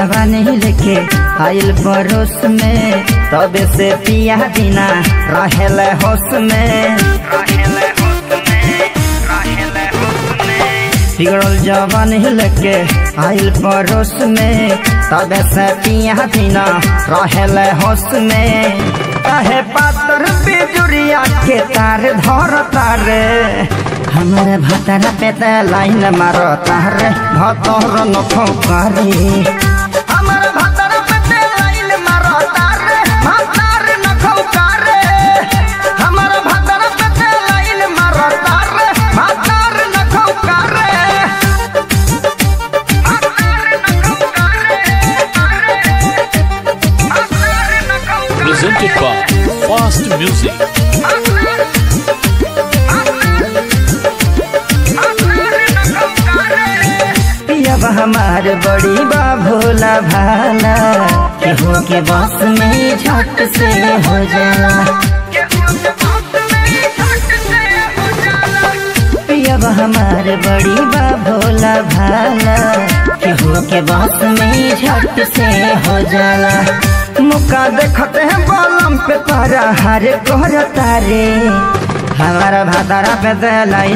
नहीं लेके आइल परोस में तबे से पिया बिना रहेल होश में। बिगड़ल जवान लेके आइल परोस में तबे से पिया बिना रहेल होश में। कहे पातर बिजुरिया के तार धर तारे हमारे भतरा पे लाइन मारो तारे भतर नखो करे। Presented by Fast Music. अब हमारे बड़ी बा भोला भाला केहू के बस में झट से हो जाला। अब हमारे बड़ी बा भोला भाला केहू के बस में झट से हो जाला। मुका देखते हैं बलम पे तारा हरे कोहरा तारे हमारा भातारा पे लाइन